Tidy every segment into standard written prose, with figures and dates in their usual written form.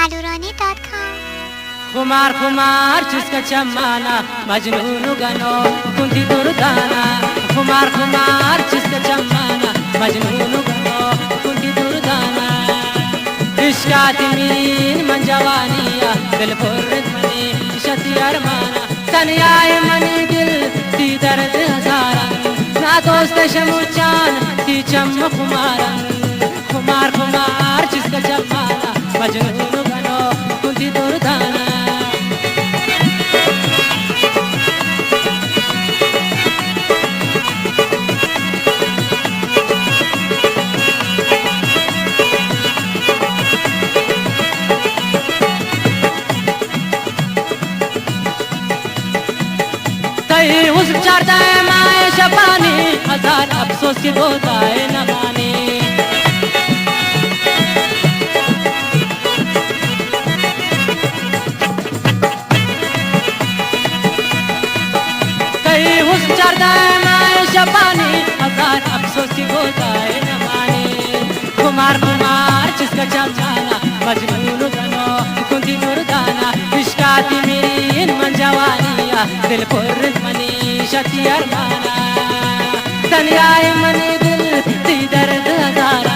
alurani.com खुमार खुमार जिसका चमाना मजनून गनो कुंती दुर्दाना खुमार खुमार जिसका चमाना मजनून गनो कुंती दुर्दाना इश्का तिमीन मन जवानिया दिल फुर्रत मनी शती अरमाना तनियाए मनी दिल ती दर्द हजारा ना दोस्त शमुचान ती चम खुमारा खुमार खुमार जिसका चमाना मजनून गनो कुंती दुर्दाना उस चारदा माए शबानी हजार अफसोस की बोताए न माने कई उस चारदा माए शबानी हजार अफसोस की बोताए न माने खुमार खुमार जिसका चमचाना मजनून गनो कुंती दुर्दाना इश्का मेरी इन मन जवानिया दिल फुर्रत मनी शती अरमाना तनियाए मनी दिल ती दर्द हजारा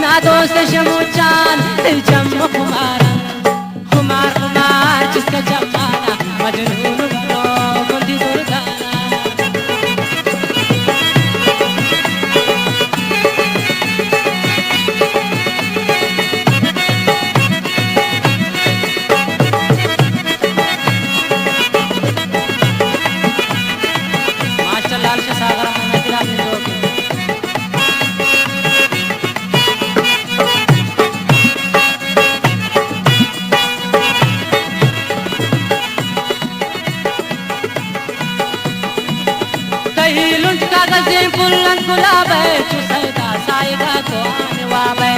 ना दोस्त शमुचान दिल चम खुमारा खुमार खुमार जिसका जमाना मजनून गनो कुंती दुर्दाना कागज़े फुल्लन गुलाबे चुसैदा साइगा को आनवाबे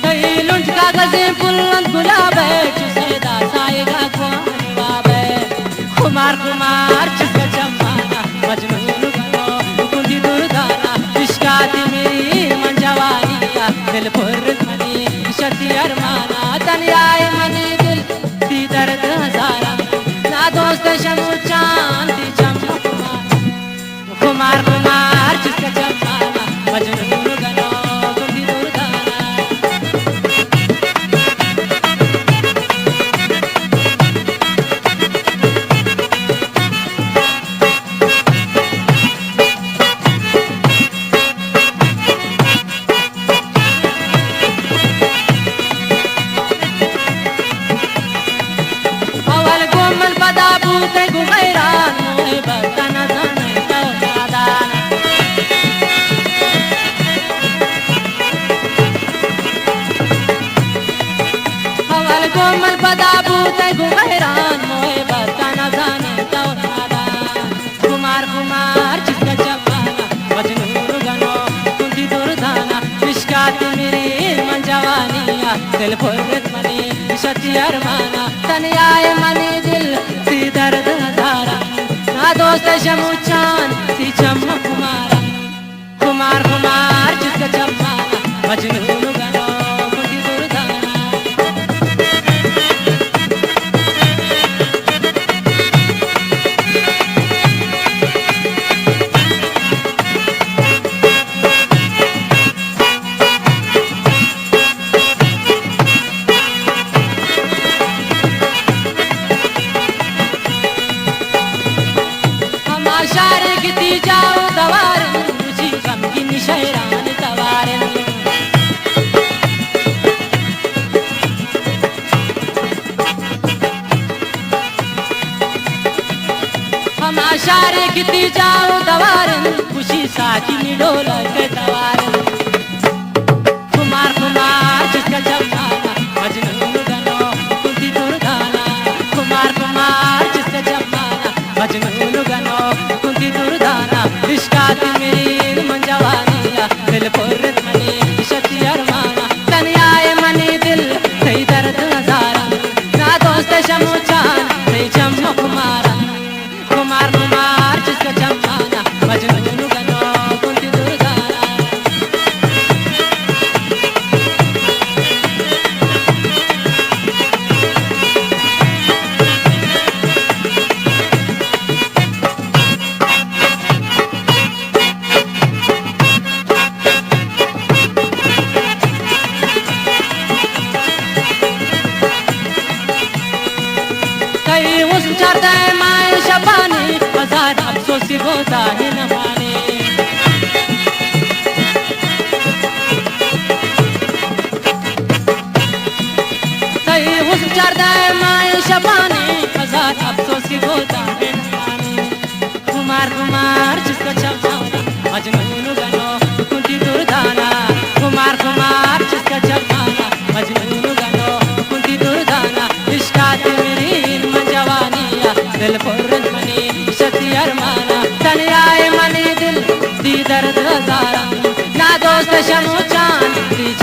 कई लुंट कागज़े फुल्लन गुलाबे चुसैदा साइगा को आनवाबे खुमार खुमार जिसका जमाना मजनून गनो कुंती दुर्दाना इश्का मेरी मन जवानिया दिल फुर्रत मनी शती अरमाना तनियाए मनी दर्द हजारा ना दोस्त शमुचान ती चम खुमार खुमार जिसका जमाना मजनून गनो कुंती दुर्दाना बूते गुमैरान मोहे बतना जाने तो दादान हवल गोमल बदा बूते गुमैरान मोहे बतना जाने तो दादान कुमार कुमार जिसका जमाना मजनून गनो कुंती दुर्दाना इश्का मेरी मन जवानिया दिल फुर्रत मनी शती अरमाना तनियाए मनी दिल दर्द हजारा ना दोस्त शमुचान ती चम खुमारा खुमार खुमार जिसका जमाना मजनून गनो कुंती दुर्दाना शारे किती जाओ दवारन मुझी गमगीन शहरान दवारन हम शारे किती जाओ दवारन खुशी साकी मिडोल के दवारन खुमार खुमार जिसका जमाना मजनून गनो कुंती दुर्दाना खुमार खुमार जिसका जमाना मजनून गनो कुंती दुर्दाना इश्का मेरी मन जवानिया दिल फुर्रत मनी शती अरमाना तनियाए मनी दिल कई दर्द हजारा ना दोस्त शमुचान नहीं चम खुमारा खुमार खुमार जिसका जमाना मजनून गनो कुंती शबानी हजार अफसोस की गोदा में पानी कुमार कुमार जिसको चबाना मजनून गनो कुंती दुर्दाना कुमार कुमार जिसका चबाना मजनून गनो कुंती दुर्दाना इश्कात मेरी इल्म जवानिया दिल पुरन मनी शक्ति अरमाना तनियाए मनी दिल दी दर्द हजारा ना दोस्त शमो चांद दी